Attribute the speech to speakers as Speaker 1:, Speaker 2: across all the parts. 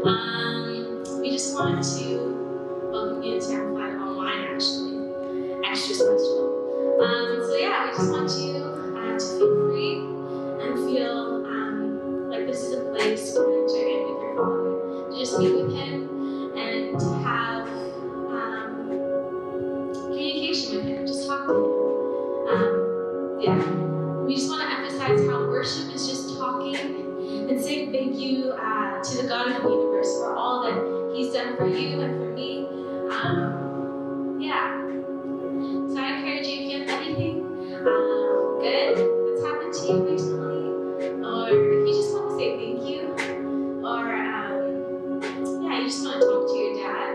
Speaker 1: We just want to welcome you to Amplified Online, actually. Extra special. So yeah, we just want you to feel free and feel like this is a place to enter in with your Father, to just be with Him and to have communication with Him, just talk to Him. Yeah, we just want to emphasize how worship is just talking and saying thank you to the God of the universe for all that He's done for you and for me. Yeah. So I encourage you, if you have anything good that's happened to you recently, or if you just want to say thank you, or yeah, you just want to talk to your dad,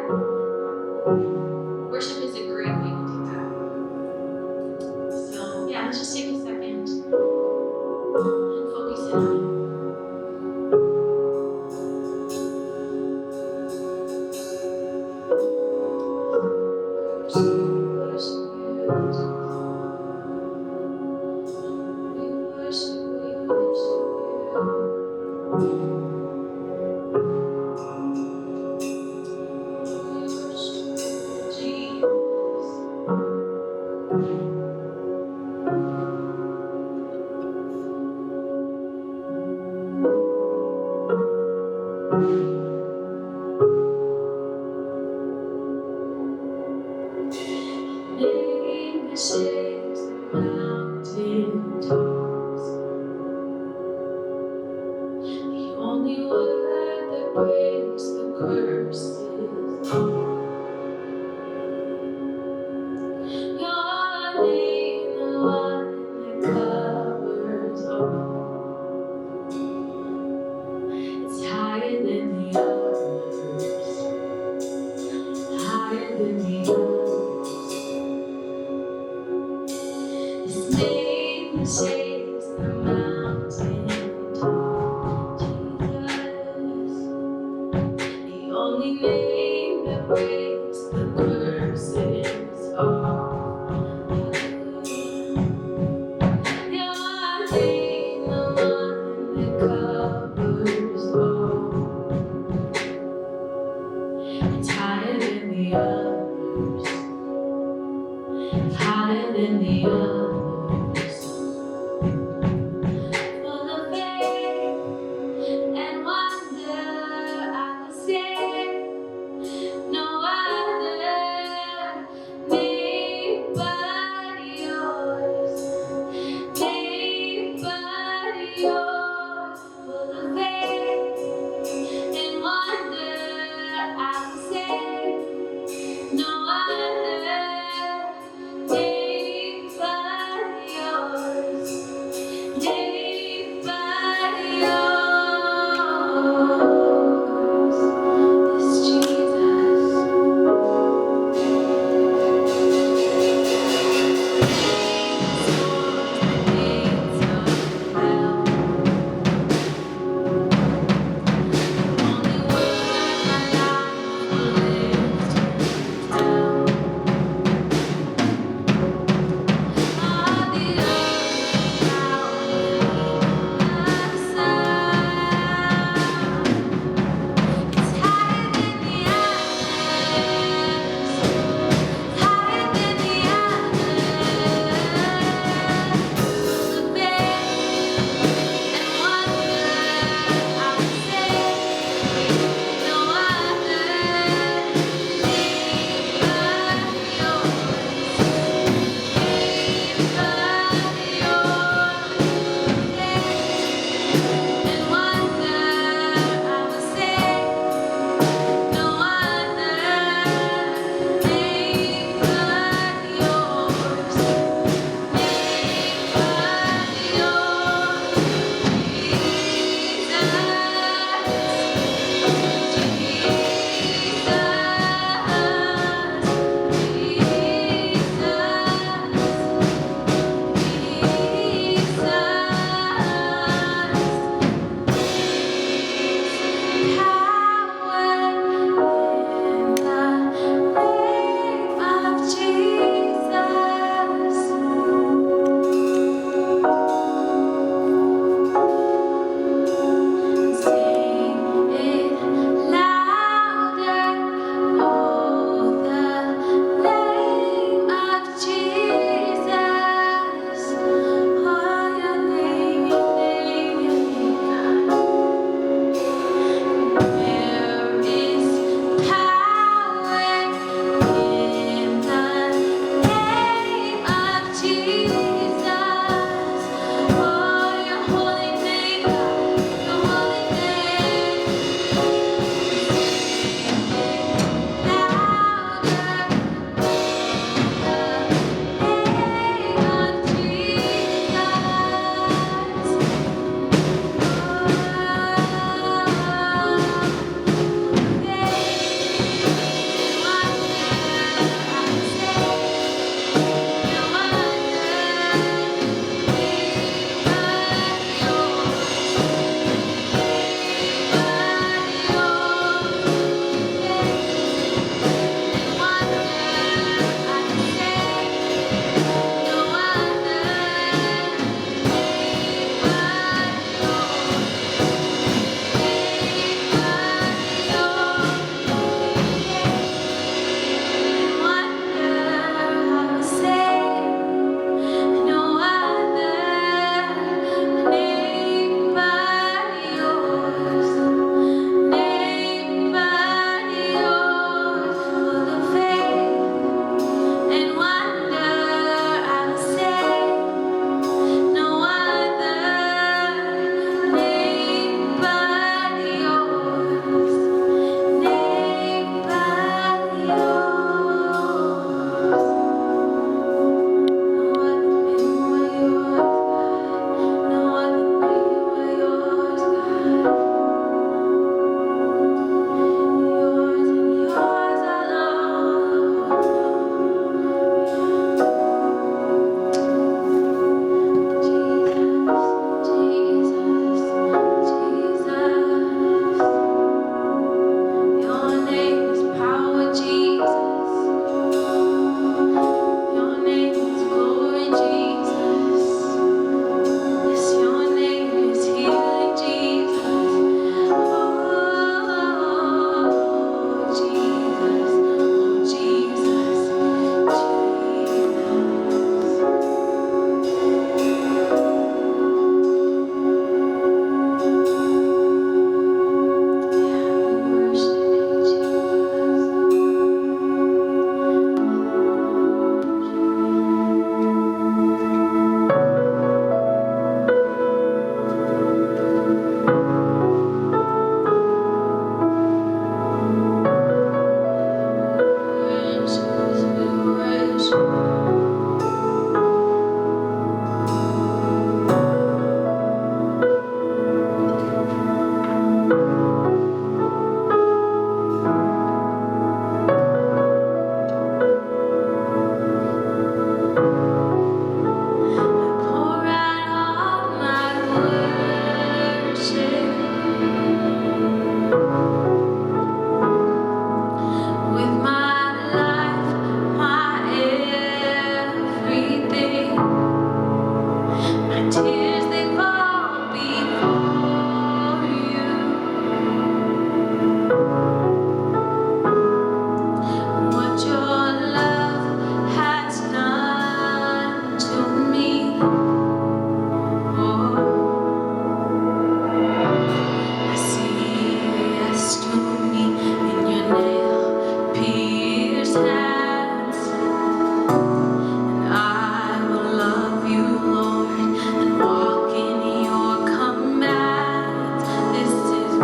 Speaker 1: worship is a great way to do that. So yeah, let's just take a second and focus in on it. Name that shakes the mountain tops, the only word that breaks the curses. Your name, the one that covers all. It's higher than the others, higher than the others. His name that shakes the mountain top, Jesus. The only name that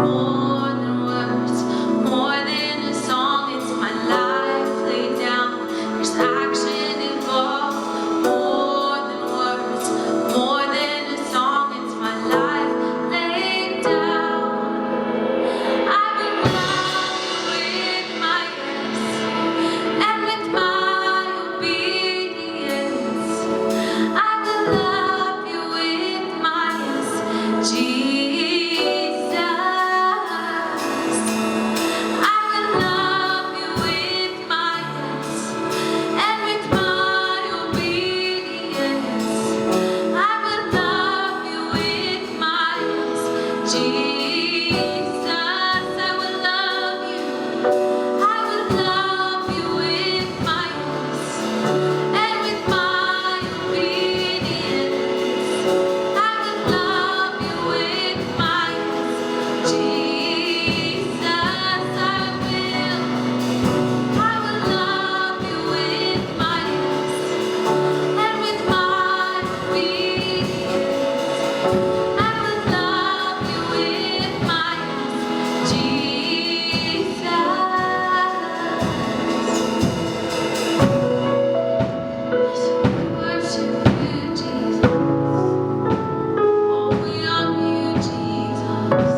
Speaker 1: more than words, more than a song. It's my life laid down. There's action involved, more than words, more than a song. It's my life laid down. I will love you with my yes and with my obedience. I will love you with my yes, Jesus. I will love you with my yes and with my obedience. I will love you with my yes, Jesus. I will love you. I will love you with my yes and with my obedience. I will love you with my yes, Jesus. I will love you with my yes and with my obedience. I will love you with my yes, Jesus. Worship you, Jesus. Oh, we honor you, Jesus.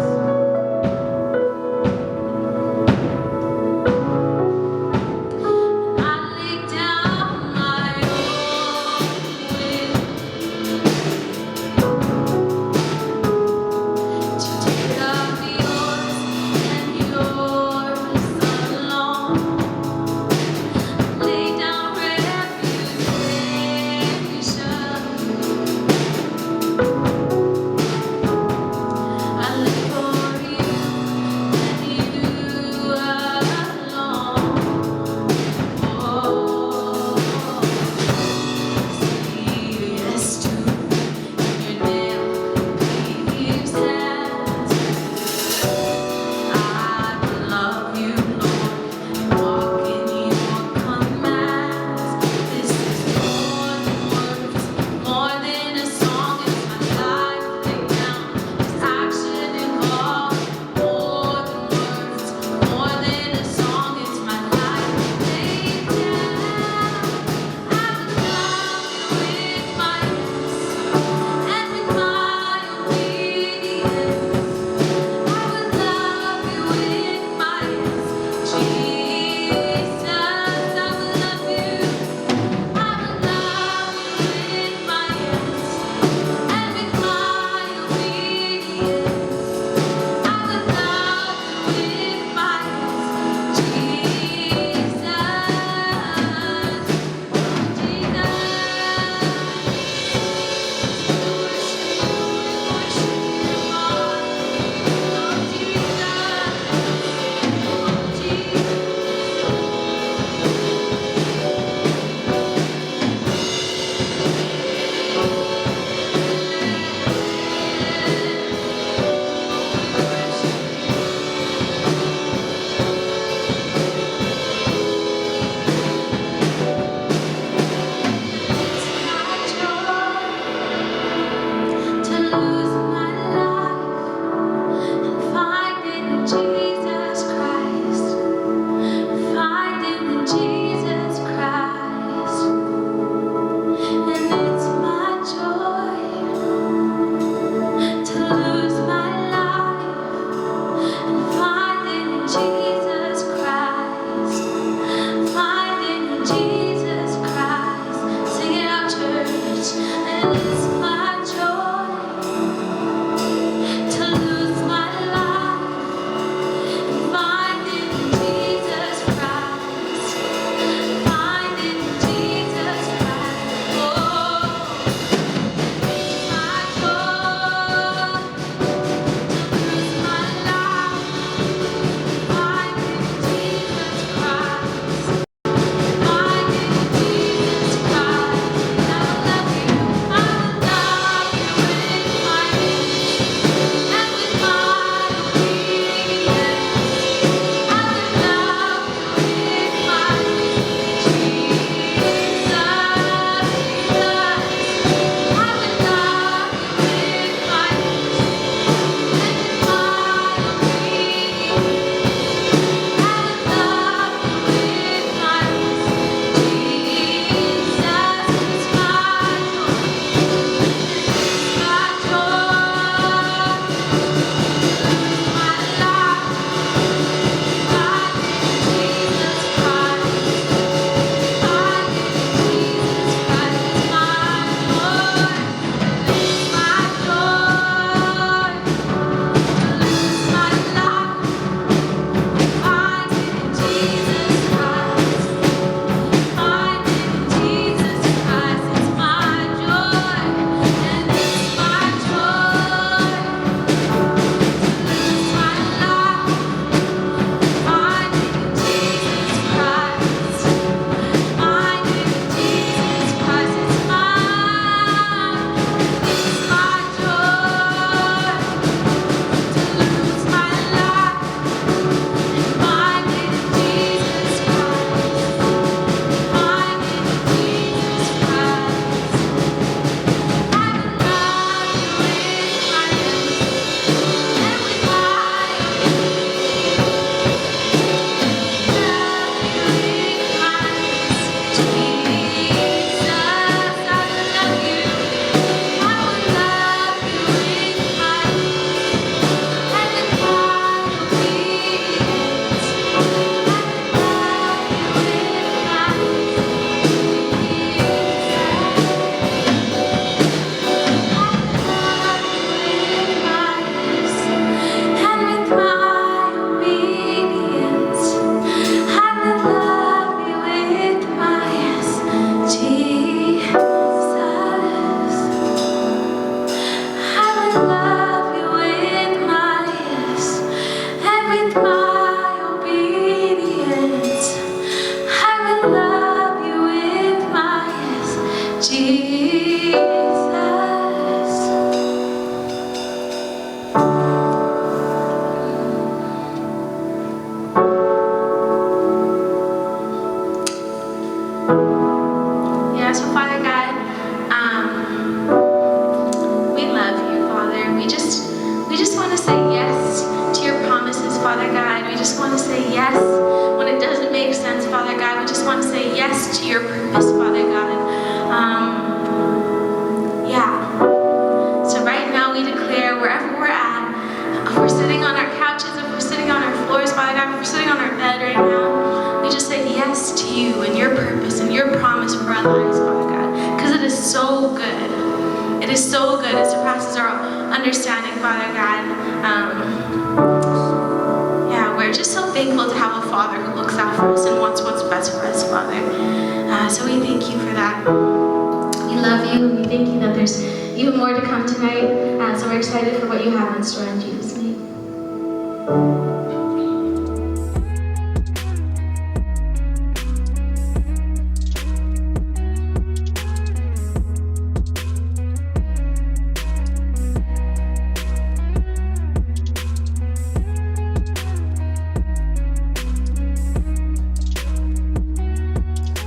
Speaker 1: with my obedience. I will love you with my yes, Jesus. Yeah, so Father God, we love you, Father. We just want to say yes to your promises, Father God. We just want to say yes when it doesn't make sense, Father God. We just want to say yes to your purpose, Father God. So right now we declare wherever we're at, if we're sitting on our couches, if we're sitting on our floors, Father God, if we're sitting on our bed right now, we just say yes to you and your purpose and your promise for our lives, Father God. Because it is so good. It is so good. It surpasses our understanding, Father God. We're just so thankful to have a Father who looks out for us and wants what's best for us, Father. So we thank you for that. We love you and we thank you that there's even more to come tonight. So we're excited for what you have in store in Jesus' name.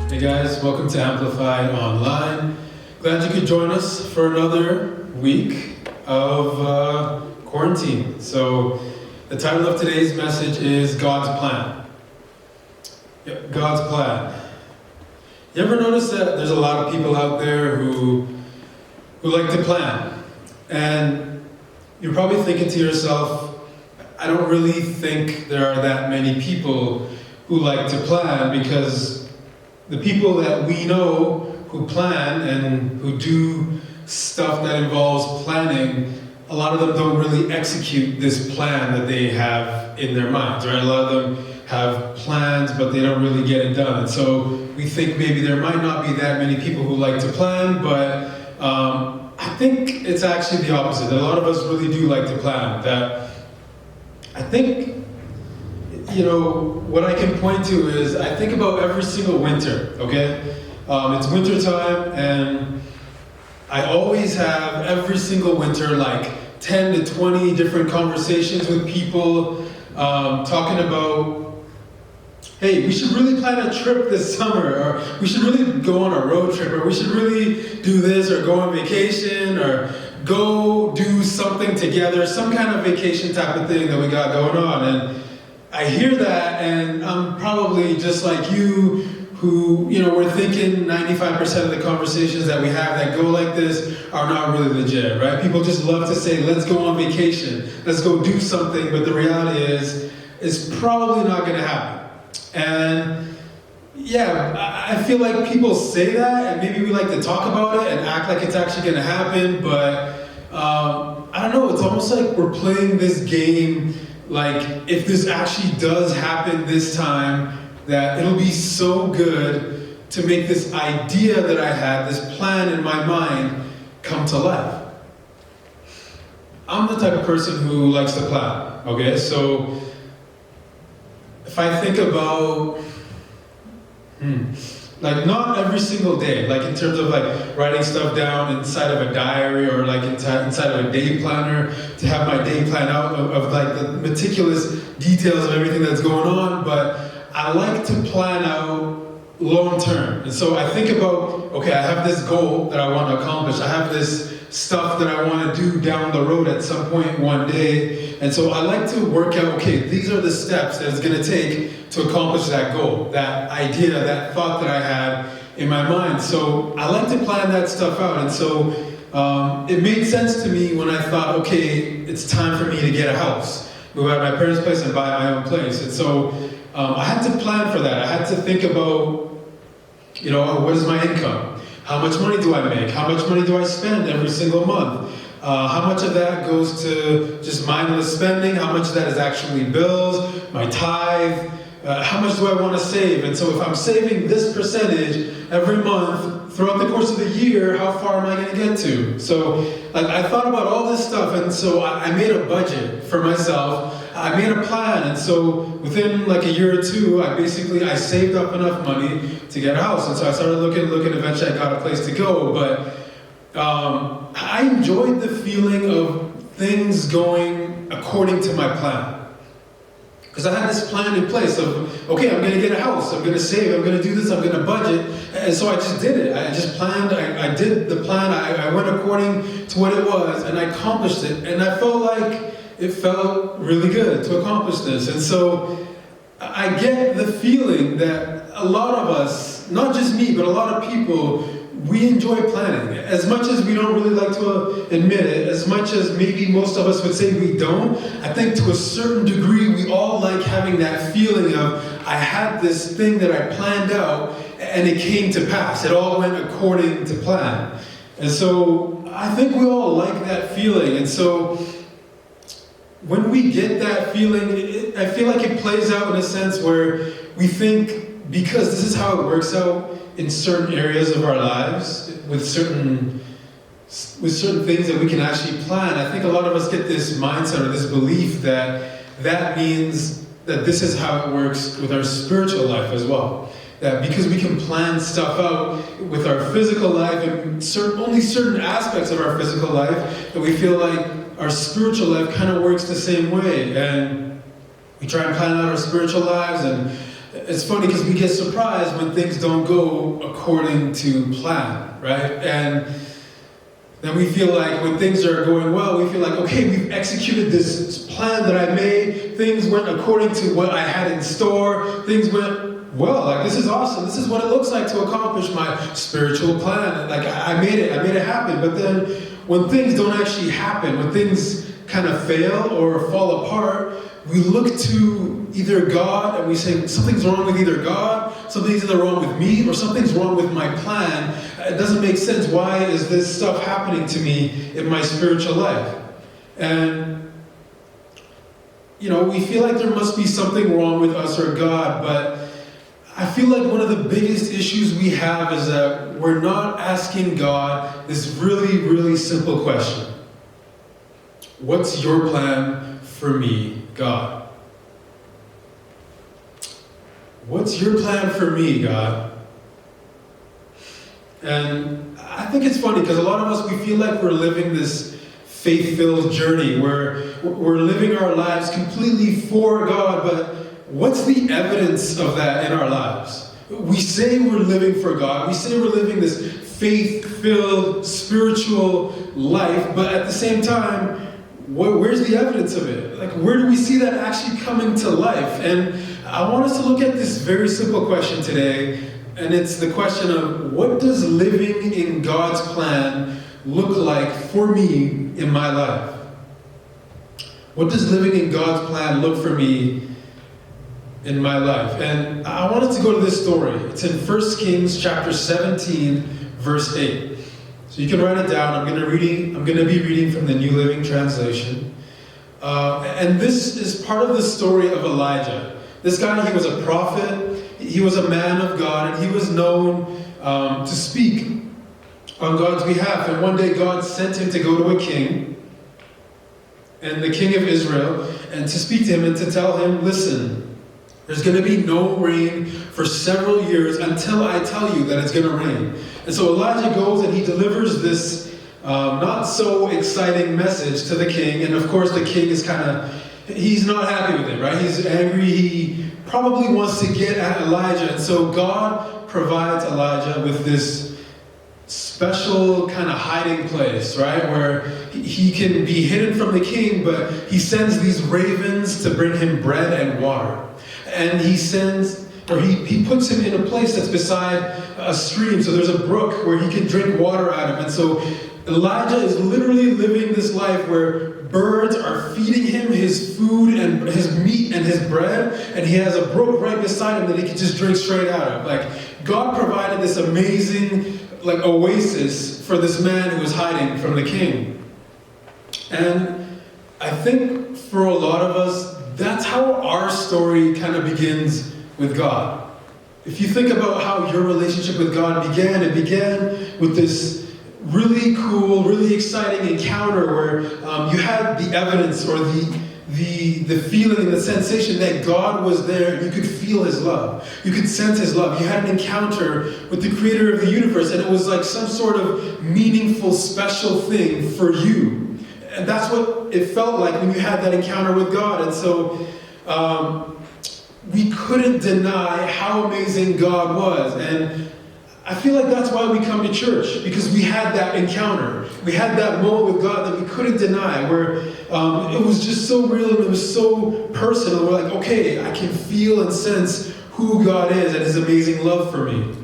Speaker 2: Hey guys, welcome to Amplified Online. Glad you could join us for another week of quarantine. So the title of today's message is God's Plan. Yep, God's Plan. You ever notice that there's a lot of people out there who like to plan? And you're probably thinking to yourself, I don't really think there are that many people who like to plan, because the people that we know who plan and who do stuff that involves planning, a lot of them don't really execute this plan that they have in their minds, right? A lot of them have plans, but they don't really get it done. And so we think maybe there might not be that many people who like to plan, but I think it's actually the opposite. A lot of us really do like to plan. That I think, what I can point to is, I think about every single winter, okay? It's winter time, and I always have every single winter like 10 to 20 different conversations with people talking about, hey, we should really plan a trip this summer, or we should really go on a road trip, or we should really do this, or go on vacation, or go do something together, some kind of vacation type of thing that we got going on. And I hear that, and I'm probably just like you, who, we're thinking 95% of the conversations that we have that go like this are not really legit, right? People just love to say, let's go on vacation, let's go do something, but the reality is, it's probably not going to happen. And I feel like people say that, and maybe we like to talk about it and act like it's actually going to happen, but I don't know, it's almost like we're playing this game. Like, if this actually does happen this time, that it'll be so good to make this idea that I had, this plan in my mind, come to life. I'm the type of person who likes to plan, okay? So, if I think about, like, not every single day, like in terms of like writing stuff down inside of a diary, or like inside of a day planner, to have my day plan out of like the meticulous details of everything that's going on, but I like to plan out long term. And so I think about, okay, I have this goal that I want to accomplish. I have this stuff that I want to do down the road at some point one day. And so I like to work out, okay, these are the steps that it's going to take to accomplish that goal, that idea, that thought that I had in my mind. So I like to plan that stuff out. And so it made sense to me when I thought, okay, it's time for me to get a house, move out of my parents' place and buy my own place. And so I had to plan for that. I had to think about, what is my income? How much money do I make? How much money do I spend every single month? How much of that goes to just mindless spending? How much of that is actually bills, my tithe? How much do I want to save? And so if I'm saving this percentage every month throughout the course of the year, how far am I going to get to? So I thought about all this stuff, and so I made a budget for myself. I I made a plan, and so within like a year or two, I saved up enough money to get a house, and so I started looking. Eventually, I got a place to go, but I enjoyed the feeling of things going according to my plan. Because I had this plan in place of, okay, I'm going to get a house, I'm going to save, I'm going to do this, I'm going to budget. And so I just did it. I just planned, I did the plan, I went according to what it was, and I accomplished it. And I felt like it felt really good to accomplish this. And so I get the feeling that a lot of us, not just me, but a lot of people, we enjoy planning. As much as we don't really like to admit it, as much as maybe most of us would say we don't, I think to a certain degree we all like having that feeling of, I had this thing that I planned out and it came to pass. It all went according to plan. And so I think we all like that feeling. And so when we get that feeling, I feel like it plays out in a sense where we think, because this is how it works out in certain areas of our lives, with certain things that we can actually plan, I think a lot of us get this mindset or this belief that means that this is how it works with our spiritual life as well. That because we can plan stuff out with our physical life and only certain aspects of our physical life, that we feel like our spiritual life kind of works the same way. And we try and plan out our spiritual lives, and it's funny because we get surprised when things don't go according to plan, right? And then we feel like when things are going well, we feel like, okay, we've executed this plan that I made. Things went according to what I had in store. Things went well. Like, this is awesome. This is what it looks like to accomplish my spiritual plan. Like, I made it happen. But then when things don't actually happen, when things kind of fail or fall apart, we look to either God and we say, something's wrong with either God, something's either wrong with me, or something's wrong with my plan. It doesn't make sense. Why is this stuff happening to me in my spiritual life? And, we feel like there must be something wrong with us or God, but I feel like one of the biggest issues we have is that we're not asking God this really, really simple question. What's your plan for me, God? What's your plan for me, God? And I think it's funny because a lot of us, we feel like we're living this faith-filled journey where we're living our lives completely for God, but what's the evidence of that in our lives? We say we're living for God. We say we're living this faith-filled, spiritual life, but at the same time, where's the evidence of it? Like, where do we see that actually coming to life? And I want us to look at this very simple question today, and it's the question of, what does living in God's plan look like for me in my life? What does living in God's plan look for me in my life? And I want us to go to this story. It's in 1 Kings chapter 17, verse 8. So you can write it down. I'm going to be reading from the New Living Translation. And this is part of the story of Elijah. This guy, he was a prophet. He was a man of God, and he was known to speak on God's behalf. And one day God sent him to go to a king, and the king of Israel, and to speak to him and to tell him, listen, there's going to be no rain for several years until I tell you that it's going to rain. And so Elijah goes and he delivers this not so exciting message to the king. And of course the king is he's not happy with it, right? He's angry. He probably wants to get at Elijah. And so God provides Elijah with this special kind of hiding place, right? Where he can be hidden from the king, but he sends these ravens to bring him bread and water. And he puts him in a place that's beside a stream. So there's a brook where he can drink water out of. And so Elijah is literally living this life where birds are feeding him his food and his meat and his bread. And he has a brook right beside him that he can just drink straight out of. Like, God provided this amazing oasis for this man who was hiding from the king. And I think for a lot of us, that's how our story kind of begins with God. If you think about how your relationship with God began, it began with this really cool, really exciting encounter where you had the evidence or the feeling and the sensation that God was there. You could feel his love. You could sense his love. You had an encounter with the creator of the universe, and it was like some sort of meaningful, special thing for you. And that's what it felt like when you had that encounter with God. And so we couldn't deny how amazing God was. And I feel like that's why we come to church, because we had that encounter. We had that moment with God that we couldn't deny, where it was just so real and it was so personal. We're like, okay, I can feel and sense who God is and his amazing love for me.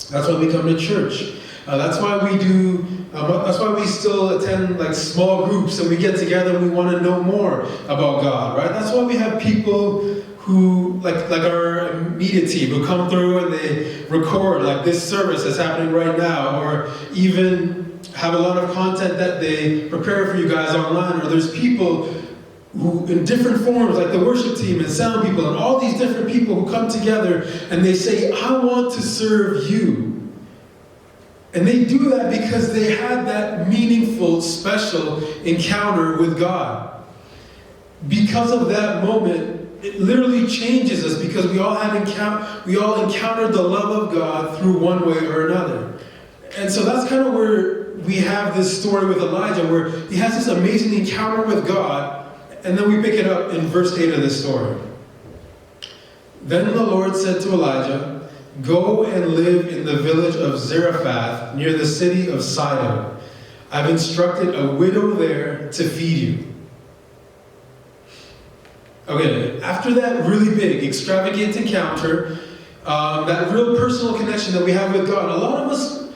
Speaker 2: That's why we come to church. That's why we do. That's why we still attend like small groups and we get together and we want to know more about God, right? That's why we have people who, like our media team, who come through and they record like this service that's happening right now, or even have a lot of content that they prepare for you guys online. Or there's people who, in different forms, like the worship team and sound people and all these different people who come together and they say, I want to serve you. And they do that because they had that meaningful, special encounter with God. Because of that moment, it literally changes us, because we all encountered the love of God through one way or another. And so that's kind of where we have this story with Elijah, where he has this amazing encounter with God, and then we pick it up in verse 8 of this story. Then the Lord said to Elijah, go and live in the village of Zarephath, near the city of Sidon. I've instructed a widow there to feed you. Okay, after that really big, extravagant encounter, that real personal connection that we have with God, a lot of us,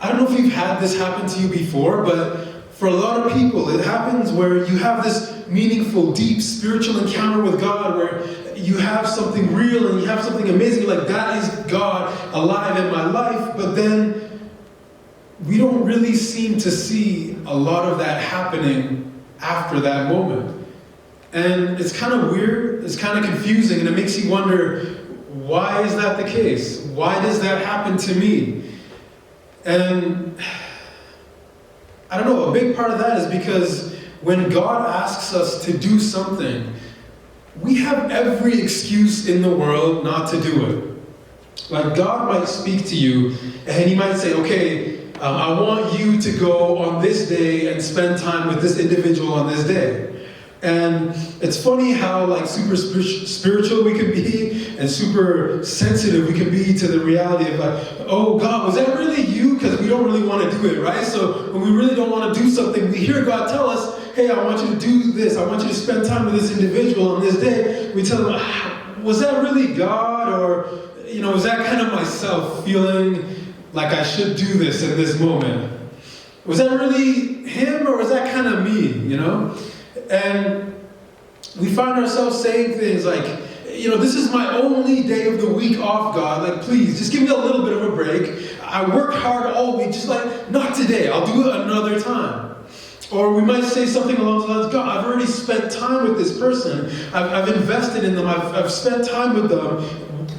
Speaker 2: I don't know if you've had this happen to you before, but for a lot of people, it happens where you have this meaningful, deep, spiritual encounter with God, where you have something real and you have something amazing, like that is God alive in my life, but then we don't really seem to see a lot of that happening after that moment. And it's kind of weird, it's kind of confusing, and it makes you wonder, why is that the case? Why does that happen to me? And I don't know, a big part of that is because when God asks us to do something, we have every excuse in the world not to do it. Like, God might speak to you, and he might say, okay, I want you to go on this day and spend time with this individual on this day. And it's funny how like super spiritual we can be and super sensitive we can be to the reality of like, oh God, was that really you? Because we don't really want to do it, right? So when we really don't want to do something, we hear God tell us, hey, I want you to do this. I want you to spend time with this individual on this day. We tell them, was that really God? Or, was that kind of myself feeling like I should do this in this moment? Was that really him, or was that kind of me, And we find ourselves saying things like, this is my only day of the week off, God. Like, please, just give me a little bit of a break. I worked hard all week, just like, not today. I'll do it another time. Or we might say something along the lines of, God, I've already spent time with this person. I've invested in them. I've spent time with them.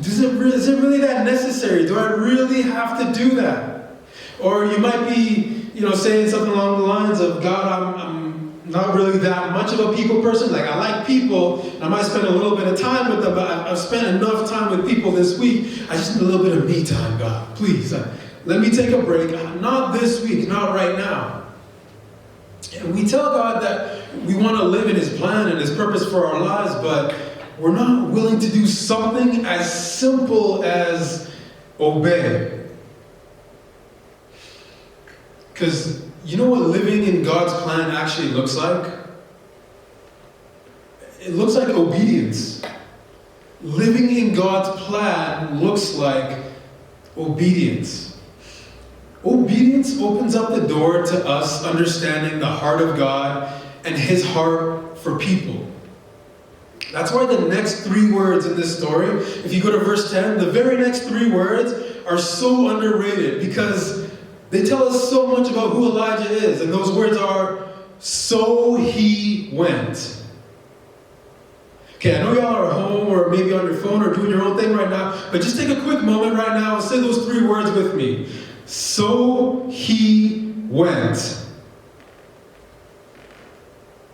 Speaker 2: Is it really that necessary? Do I really have to do that? Or you might be, saying something along the lines of, God, I'm not really that much of a people person. Like, I like people, and I might spend a little bit of time with them, but I've spent enough time with people this week. I just need a little bit of me time, God. Please, let me take a break. Not this week, not right now. And we tell God that we want to live in his plan and his purpose for our lives, but we're not willing to do something as simple as obey. Because you know what living in God's plan actually looks like? It looks like obedience. Living in God's plan looks like obedience. Obedience opens up the door to us understanding the heart of God and his heart for people. That's why the next 3 words in this story, if you go to verse 10, the very next 3 words are so underrated because they tell us so much about who Elijah is. And those words are, so he went. Okay, I know y'all are at home or maybe on your phone or doing your own thing right now, but just take a quick moment right now and say those 3 words with me. So he went.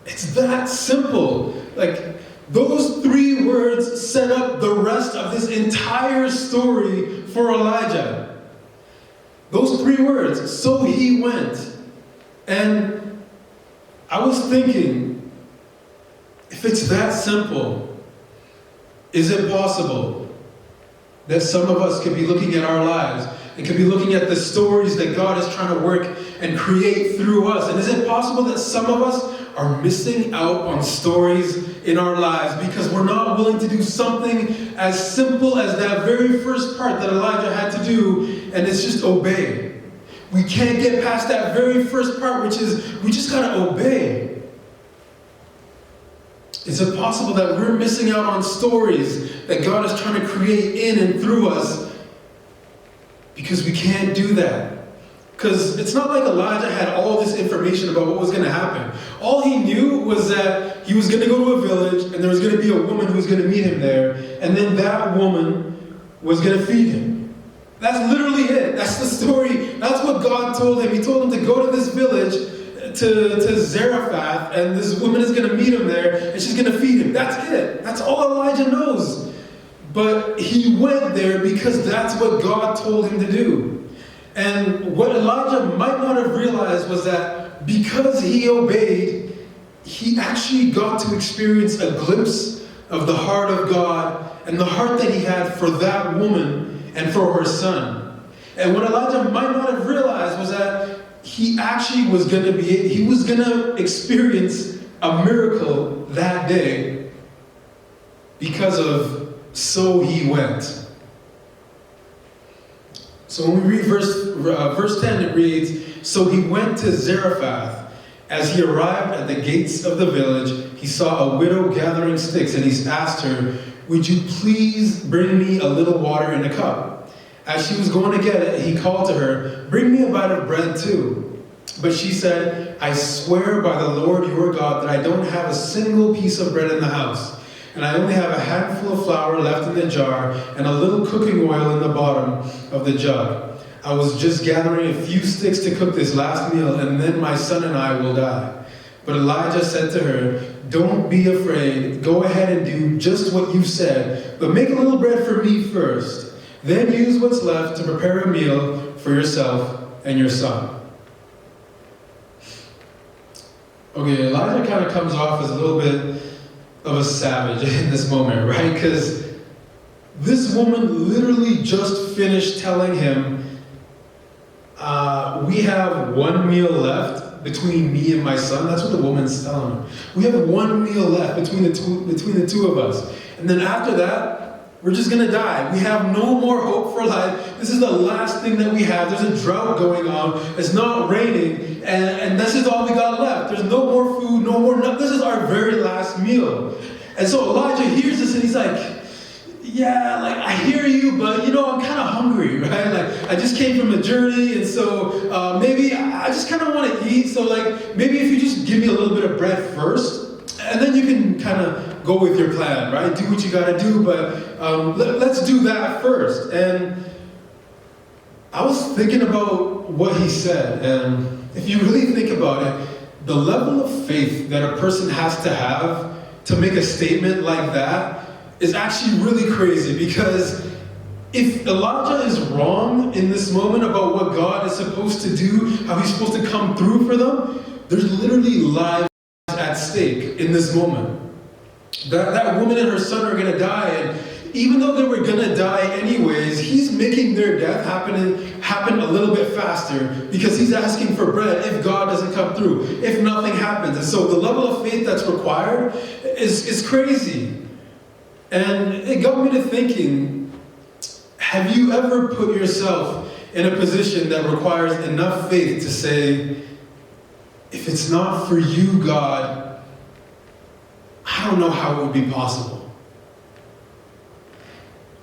Speaker 2: It's that simple. Like, those 3 words set up the rest of this entire story for Elijah. Those 3 words, so he went. And I was thinking, if it's that simple, is it possible that some of us could be looking at our lives and could be looking at the stories that God is trying to work and create through us? And is it possible that some of us are missing out on stories in our lives because we're not willing to do something as simple as that very first part that Elijah had to do, and it's just obey. We can't get past that very first part, which is we just gotta obey. Is it possible that we're missing out on stories that God is trying to create in and through us because we can't do that? Because it's not like Elijah had all this information about what was going to happen. All he knew was that he was going to go to a village and there was going to be a woman who was going to meet him there, and then that woman was going to feed him. That's literally it. That's the story. That's what God told him. He told him to go to this village, to Zarephath, and this woman is going to meet him there, and she's going to feed him. That's it. That's all Elijah knows. But he went there because that's what God told him to do. And what Elijah might not have realized was that because he obeyed, he actually got to experience a glimpse of the heart of God and the heart that he had for that woman and for her son. And what Elijah might not have realized was that he actually was going to experience a miracle that day because of so he went. So when we read verse 10, it reads, "So he went to Zarephath. As he arrived at the gates of the village, he saw a widow gathering sticks, and he asked her, 'Would you please bring me a little water in a cup?' As she was going to get it, he called to her, 'Bring me a bite of bread too.' But she said, 'I swear by the Lord your God that I don't have a single piece of bread in the house. And I only have a handful of flour left in the jar and a little cooking oil in the bottom of the jug. I was just gathering a few sticks to cook this last meal, and then my son and I will die.' But Elijah said to her, 'Don't be afraid. Go ahead and do just what you said, but make a little bread for me first. Then use what's left to prepare a meal for yourself and your son.'" Okay, Elijah kind of comes off as a little bit of a savage in this moment, right? Because this woman literally just finished telling him, we have one meal left between me and my son. That's what the woman's telling him. We have one meal left between the two of us. And then after that, we're just going to die. We have no more hope for life. This is the last thing that we have. There's a drought going on. It's not raining. And this is all we got left. There's no more food, no more. This is our very last meal. And so Elijah hears this and he's like, "Yeah, like I hear you, but I'm kind of hungry, right? Like I just came from a journey, and so maybe I just kind of want to eat. So like maybe if you just give me a little bit of bread first, and then you can kind of go with your plan, right? Do what you got to do, but let's do that first." And I was thinking about what he said, and if you really think about it, the level of faith that a person has to make a statement like that is actually really crazy, because if Elijah is wrong in this moment about what God is supposed to do, how he's supposed to come through for them, there's literally lives at stake in this moment. That woman and her son are going to die, and even though they were going to die anyways, he's making their death happen a little bit faster because he's asking for bread if God doesn't come through, if nothing happens. And so the level of faith that's required is crazy. And it got me to thinking, have you ever put yourself in a position that requires enough faith to say, if it's not for you, God, I don't know how it would be possible?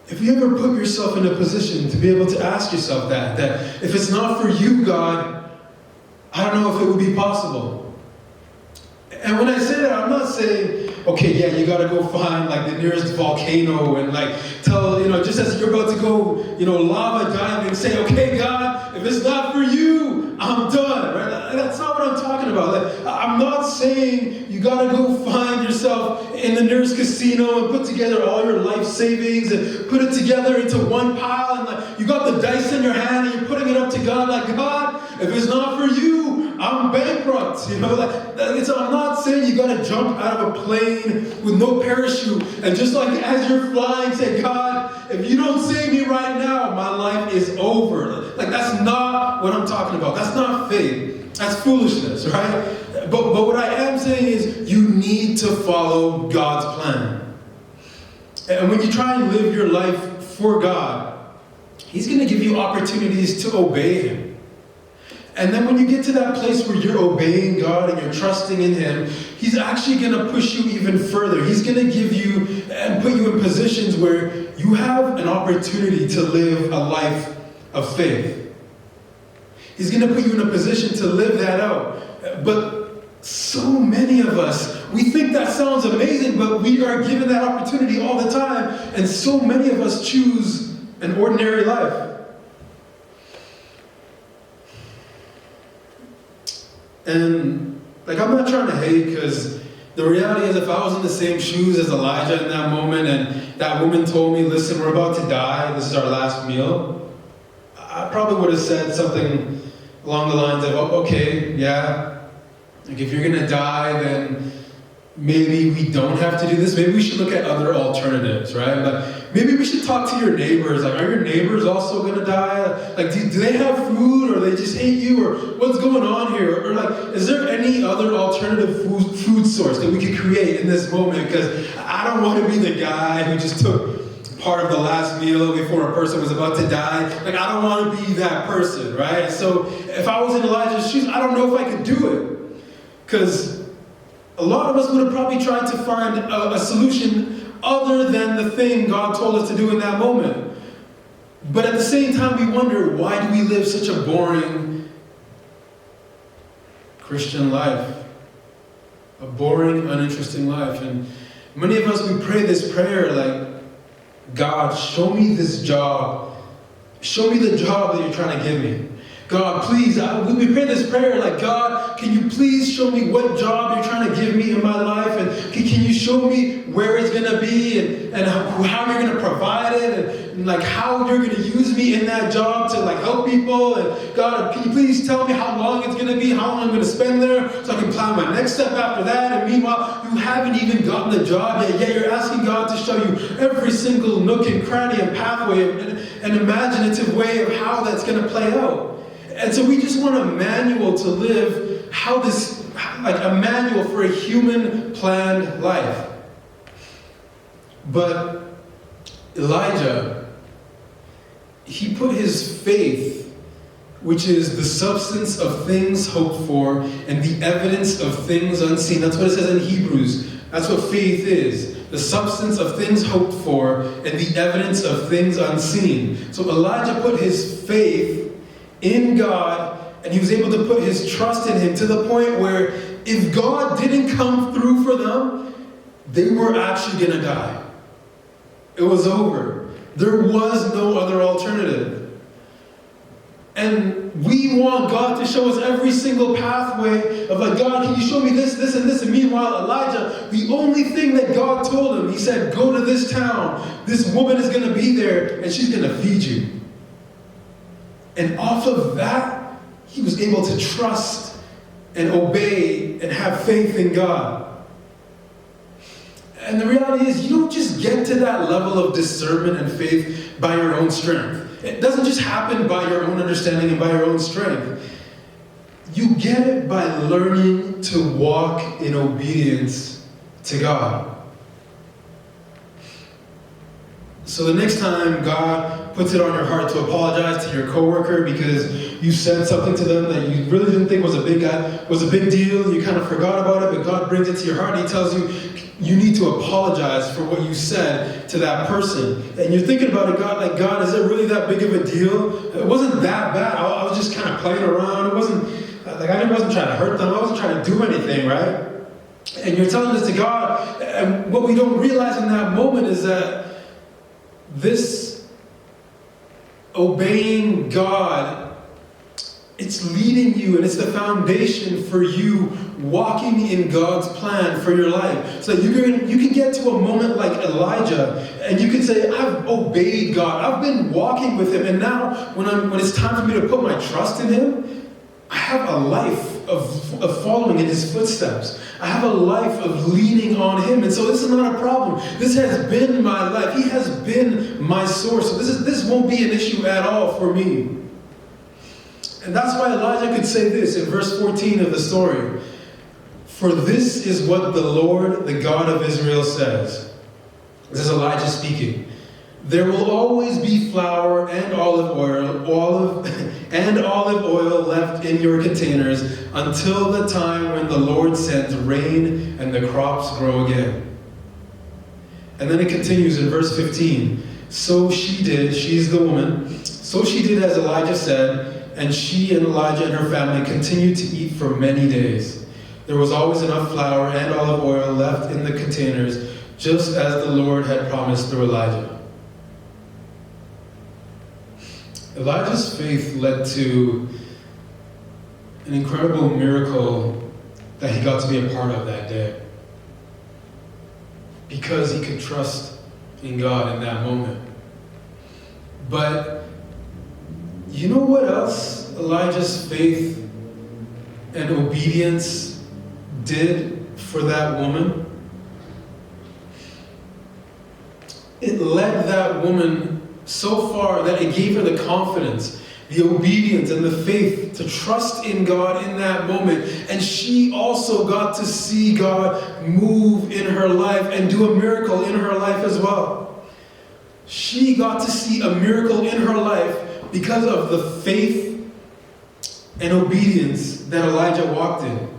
Speaker 2: If you ever put yourself in a position to be able to ask yourself that if it's not for you, God, I don't know if it would be possible. And when I say that, I'm not saying okay, yeah, you gotta go find like the nearest volcano and like tell, just as you're about to go, lava diving, say, okay, God, if it's not for you, I'm done, right? That's not what I'm talking about. Like, I'm not saying you gotta go find yourself in the nearest casino and put together all your life savings and put it together into one pile and like you got the dice in your hand and you're putting it up to God like, God, if it's not for you, I'm bankrupt. I'm not saying you gotta jump out of a plane with no parachute and just like as you're flying, say, God, if you don't save me right now, my life is over. Like that's not what I'm talking about. That's not faith. That's foolishness, right? But what I am saying is you need to follow God's plan. And when you try and live your life for God, He's going to give you opportunities to obey Him. And then when you get to that place where you're obeying God and you're trusting in Him, He's actually going to push you even further. He's going to give you and put you in positions where you have an opportunity to live a life of faith. He's going to put you in a position to live that out. But so many of us, we think that sounds amazing, but we are given that opportunity all the time. And so many of us choose an ordinary life. And I'm not trying to hate, because the reality is if I was in the same shoes as Elijah in that moment and that woman told me, listen, we're about to die, this is our last meal, I probably would have said something along the lines of, oh, okay, yeah, like if you're gonna die, then maybe we don't have to do this. Maybe we should look at other alternatives, right? Like maybe we should talk to your neighbors. Like, are your neighbors also gonna die? Like, do they have food, or they just hate you, or what's going on here? Or like, is there any other alternative food source that we could create in this moment? Because I don't want to be the guy who just took part of the last meal before a person was about to die. Like, I don't want to be that person, right? So if I was in Elijah's shoes, I don't know if I could do it. Because a lot of us would have probably tried to find a solution other than the thing God told us to do in that moment. But at the same time, we wonder, why do we live such a boring Christian life? A boring, uninteresting life. And many of us, we pray this prayer like, God, show me this job. Show me the job that you're trying to give me. God, please, we pray this prayer like, God, can you please show me what job you're trying to give me in my life? And can you show me where it's going to be and how you're going to provide it and like how you're going to use me in that job to like help people? And God, can you please tell me how long it's going to be, how long I'm going to spend there so I can plan my next step after that? And meanwhile, you haven't even gotten the job yet you're asking God to show you every single nook and cranny and pathway and an imaginative way of how that's going to play out. And so we just want a manual to live a manual for a human planned life. But Elijah, he put his faith, which is the substance of things hoped for and the evidence of things unseen. That's what it says in Hebrews. That's what faith is. The substance of things hoped for and the evidence of things unseen. So Elijah put his faith in God, and he was able to put his trust in Him to the point where if God didn't come through for them, they were actually going to die. It was over. There was no other alternative. And we want God to show us every single pathway of like, God, can you show me this, this, and this? And meanwhile, Elijah, the only thing that God told him, He said, go to this town. This woman is going to be there, and she's going to feed you. And off of that, he was able to trust and obey and have faith in God. And the reality is, you don't just get to that level of discernment and faith by your own strength. It doesn't just happen by your own understanding and by your own strength. You get it by learning to walk in obedience to God. So the next time God puts it on your heart to apologize to your coworker because you said something to them that you really didn't think was a big deal, you kind of forgot about it, but God brings it to your heart and He tells you, you need to apologize for what you said to that person. And you're thinking about it, God, is it really that big of a deal? It wasn't that bad. I was just kind of playing around. I wasn't trying to hurt them. I wasn't trying to do anything, right? And you're telling this to God, and what we don't realize in that moment is that this obeying God, it's leading you, and it's the foundation for you walking in God's plan for your life. So you can get to a moment like Elijah, and you can say, I've obeyed God. I've been walking with Him, and now when it's time for me to put my trust in Him, I have a life of following in His footsteps. I have a life of leaning on Him. And so this is not a problem. This has been my life. He has been my source. So this won't be an issue at all for me. And that's why Elijah could say this in verse 14 of the story. For this is what the Lord, the God of Israel, says. This is Elijah speaking. There will always be flour and olive oil left in your containers until the time when the Lord sends rain and the crops grow again. And then it continues in verse 15. So she did, she's the woman, so she did as Elijah said, and she and Elijah and her family continued to eat for many days. There was always enough flour and olive oil left in the containers, just as the Lord had promised through Elijah. Elijah's faith led to an incredible miracle that he got to be a part of that day. Because he could trust in God in that moment. But you know what else Elijah's faith and obedience did for that woman? It led that woman so far that it gave her the confidence, the obedience, and the faith to trust in God in that moment. And she also got to see God move in her life and do a miracle in her life as well. She got to see a miracle in her life because of the faith and obedience that Elijah walked in.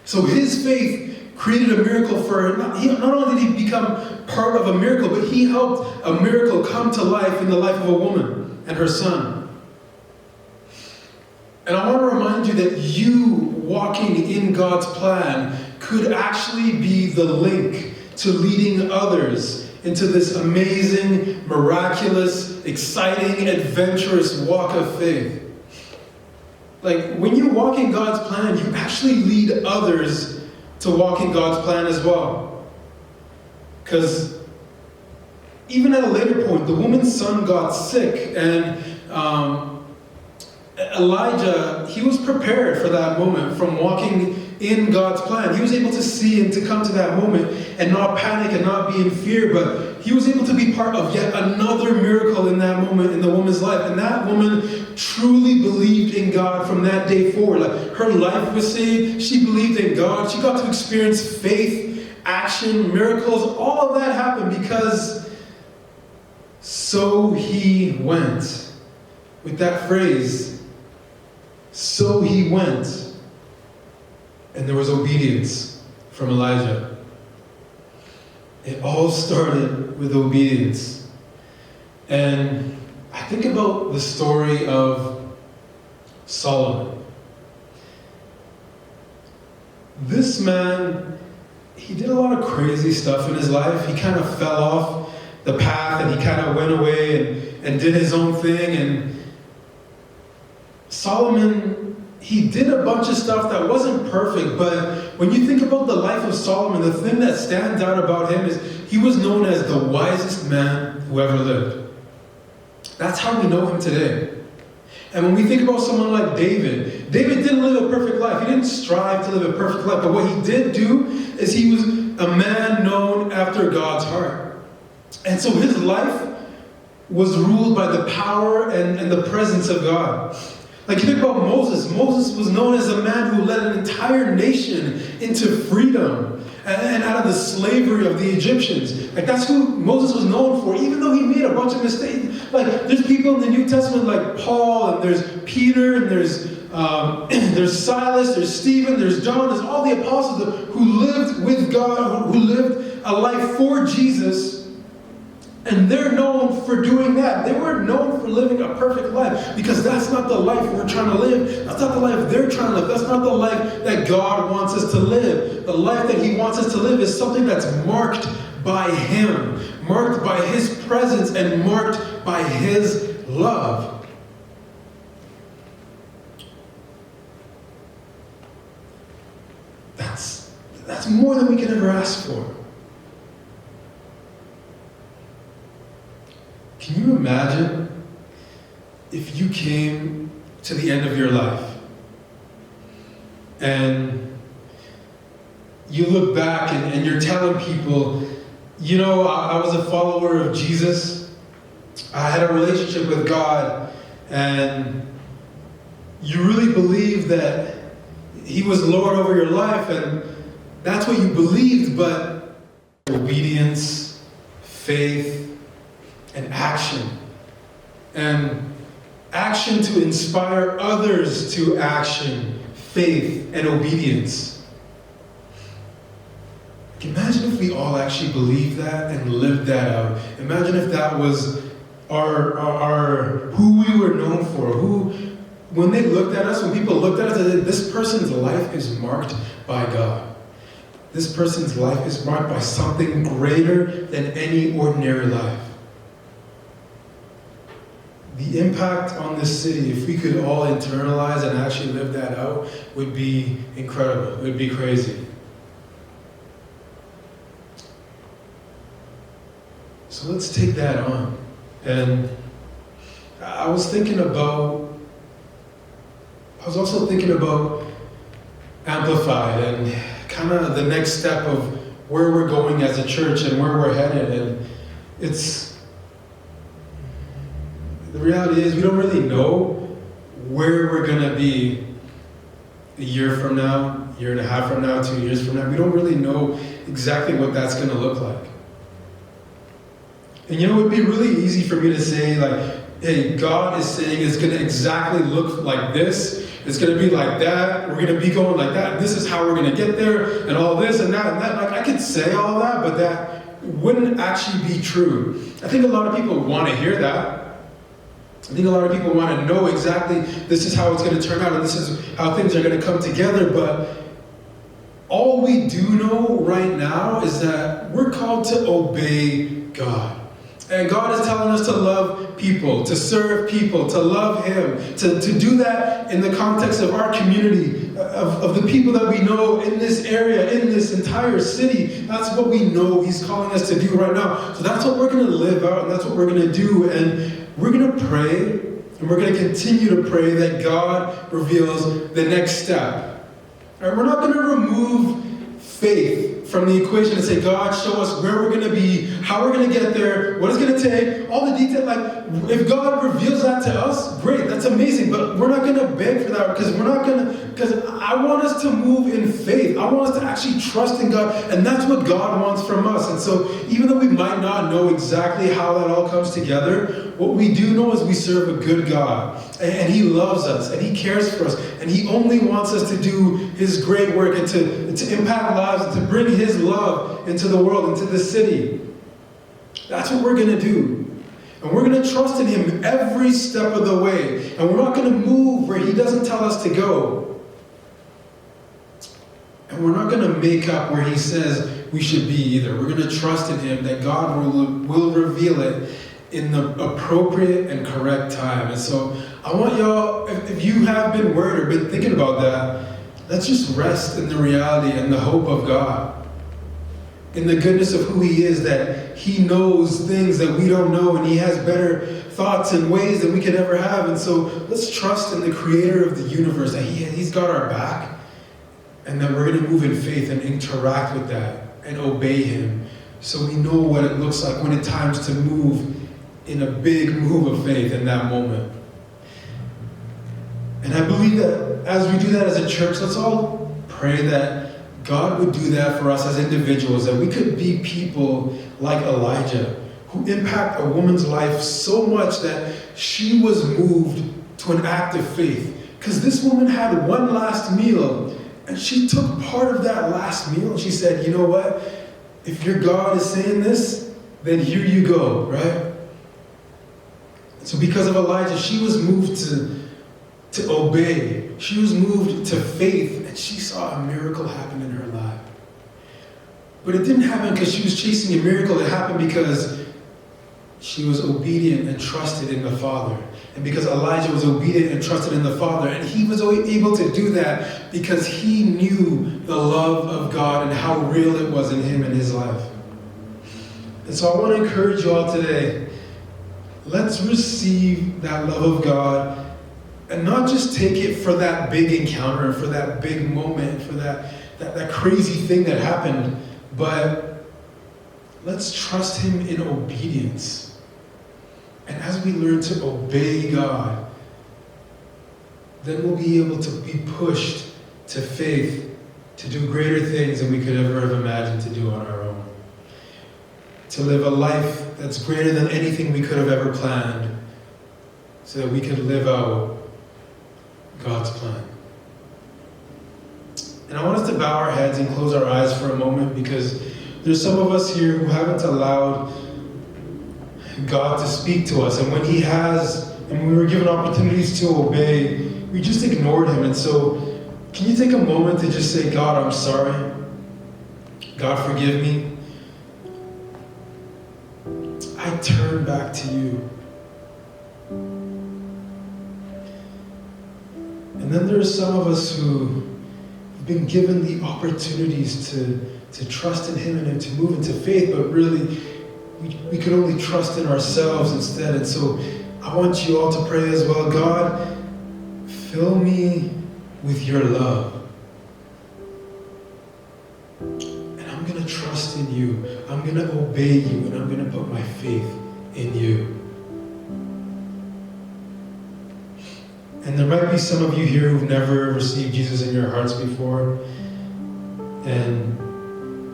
Speaker 2: So his faith created a miracle for her. Not only did he become part of a miracle, but he helped a miracle come to life in the life of a woman and her son. And I want to remind you that you walking in God's plan could actually be the link to leading others into this amazing, miraculous, exciting, adventurous walk of faith. Like, when you walk in God's plan, you actually lead others to walk in God's plan as well. Because even at a later point, the woman's son got sick, and Elijah, he was prepared for that moment from walking in God's plan. He was able to see and to come to that moment and not panic and not be in fear, but he was able to be part of yet another miracle in that moment in the woman's life. And that woman truly believed in God from that day forward. Like, her life was saved. She believed in God. She got to experience faith, action, miracles. All of that happened because so he went. With that phrase, so he went. And there was obedience from Elijah. It all started with obedience. And I think about the story of Solomon. This man, he did a lot of crazy stuff in his life. He kind of fell off the path, and he kind of went away and did his own thing. And Solomon, he did a bunch of stuff that wasn't perfect, but when you think about the life of Solomon, the thing that stands out about him is he was known as the wisest man who ever lived. That's how we know him today. And when we think about someone like David didn't live a perfect life. He didn't strive to live a perfect life, but what he did do is he was a man known after God's heart. And so his life was ruled by the power and the presence of God. Like, you think about Moses. Moses was known as a man who led an entire nation into freedom and out of the slavery of the Egyptians. Like, that's who Moses was known for, even though he made a bunch of mistakes. Like, there's people in the New Testament like Paul, and there's Peter, and there's Silas, there's Stephen, there's John, there's all the apostles who lived with God, who lived a life for Jesus, And they're known for doing that. They were known for living a perfect life because that's not the life we're trying to live. That's not the life they're trying to live. That's not the life that God wants us to live. The life that He wants us to live is something that's marked by Him, marked by His presence, and marked by His love. That's more than we can ever ask for. Can you imagine if you came to the end of your life and you look back and you're telling people, you know, I was a follower of Jesus. I had a relationship with God, and you really believe that He was Lord over your life, and that's what you believed, but obedience, faith, and action. And action to inspire others to action, faith, and obedience. Imagine if we all actually believed that and lived that out. Imagine if that was our who we were known for. When they looked at us, when people looked at us, they said, this person's life is marked by God. This person's life is marked by something greater than any ordinary life. The impact on this city, if we could all internalize and actually live that out, would be incredible. It would be crazy. So let's take that on. And I was also thinking about Amplified and kind of the next step of where we're going as a church and where we're headed. And the reality is we don't really know where we're going to be a year from now, year and a half from now, 2 years from now. We don't really know exactly what that's going to look like. And it would be really easy for me to say, like, hey, God is saying it's going to exactly look like this. It's going to be like that. We're going to be going like that. This is how we're going to get there, and all this and that and that. Like, I could say all that, but that wouldn't actually be true. I think a lot of people want to hear that. I think a lot of people want to know exactly this is how it's going to turn out, and this is how things are going to come together. But all we do know right now is that we're called to obey God. And God is telling us to love people, to serve people, to love Him, to do that in the context of our community, of the people that we know in this area, in this entire city. That's what we know He's calling us to do right now. So that's what we're going to live out, and that's what we're going to do. And we're going to pray, and we're going to continue to pray that God reveals the next step. And we're not going to remove faith from the equation and say, God, show us where we're going to be, how we're going to get there, what it's going to take, all the detail. Like, if God reveals that to us, great, that's amazing. But we're not going to beg for that because I want us to move in faith. I want us to actually trust in God, and that's what God wants from us. And so even though we might not know exactly how that all comes together, what we do know is we serve a good God, and He loves us, and He cares for us, and He only wants us to do His great work and to impact lives and to bring His love into the world, into the city. That's what we're going to do. And we're going to trust in Him every step of the way. And we're not going to move where He doesn't tell us to go. And we're not going to make up where He says we should be either. We're going to trust in Him that God will reveal it in the appropriate and correct time. And so I want y'all, if you have been worried or been thinking about that, let's just rest in the reality and the hope of God. In the goodness of who He is, that He knows things that we don't know, and He has better thoughts and ways than we could ever have. And so let's trust in the Creator of the universe, that He's got our back, and that we're going to move in faith and interact with that and obey Him, so we know what it looks like when it's time to move in a big move of faith in that moment. And I believe that as we do that as a church, let's all pray that God would do that for us as individuals, that we could be people like Elijah, who impact a woman's life so much that she was moved to an act of faith. Because this woman had one last meal, and she took part of that last meal, and she said, you know what? If your God is saying this, then here you go, right? So because of Elijah, she was moved to obey. She was moved to faith, and she saw a miracle happen in her life. But it didn't happen because she was chasing a miracle. It happened because she was obedient and trusted in the Father. And because Elijah was obedient and trusted in the Father. And he was able to do that because he knew the love of God and how real it was in him and his life. And so I want to encourage you all today, let's receive that love of God and not just take it for that big encounter, for that big moment, for that crazy thing that happened, but let's trust him in obedience. And as we learn to obey God, then we'll be able to be pushed to faith, to do greater things than we could ever have imagined to do on our own. To live a life that's greater than anything we could have ever planned, so that we could live out God's plan. And I want us to bow our heads and close our eyes for a moment, because there's some of us here who haven't allowed God to speak to us. And when he has, and we were given opportunities to obey, we just ignored him. And so, can you take a moment to just say, God, I'm sorry. God, forgive me. I turn back to you. And then there are some of us who have been given the opportunities to trust in him and to move into faith, but really we could only trust in ourselves instead. And so I want you all to pray as well. God, fill me with your love. And I'm going to trust in you. I'm going to obey you, and I'm going to put my faith in you. And there might be some of you here who've never received Jesus in your hearts before. And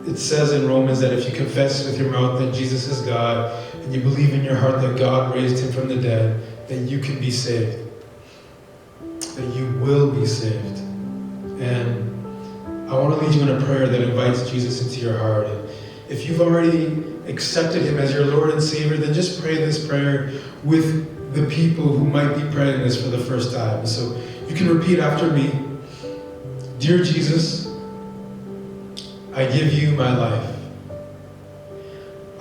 Speaker 2: it says in Romans that if you confess with your mouth that Jesus is God, and you believe in your heart that God raised him from the dead, then you can be saved. That you will be saved. And I want to lead you in a prayer that invites Jesus into your heart. And if you've already accepted him as your Lord and Savior, then just pray this prayer with the people who might be praying this for the first time. So you can repeat after me. Dear Jesus, I give you my life.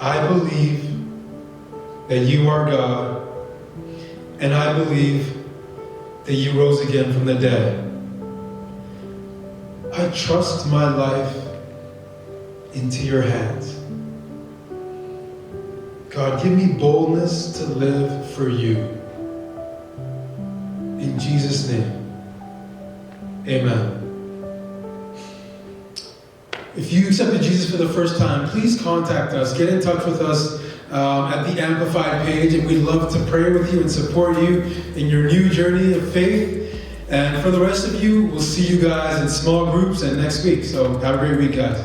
Speaker 2: I believe that you are God, and I believe that you rose again from the dead. I trust my life into your hands. God, give me boldness to live for you. In Jesus' name, amen. If you accepted Jesus for the first time, please contact us. Get in touch with us at the Amplified page, and we'd love to pray with you and support you in your new journey of faith. And for the rest of you, we'll see you guys in small groups and next week. So have a great week, guys.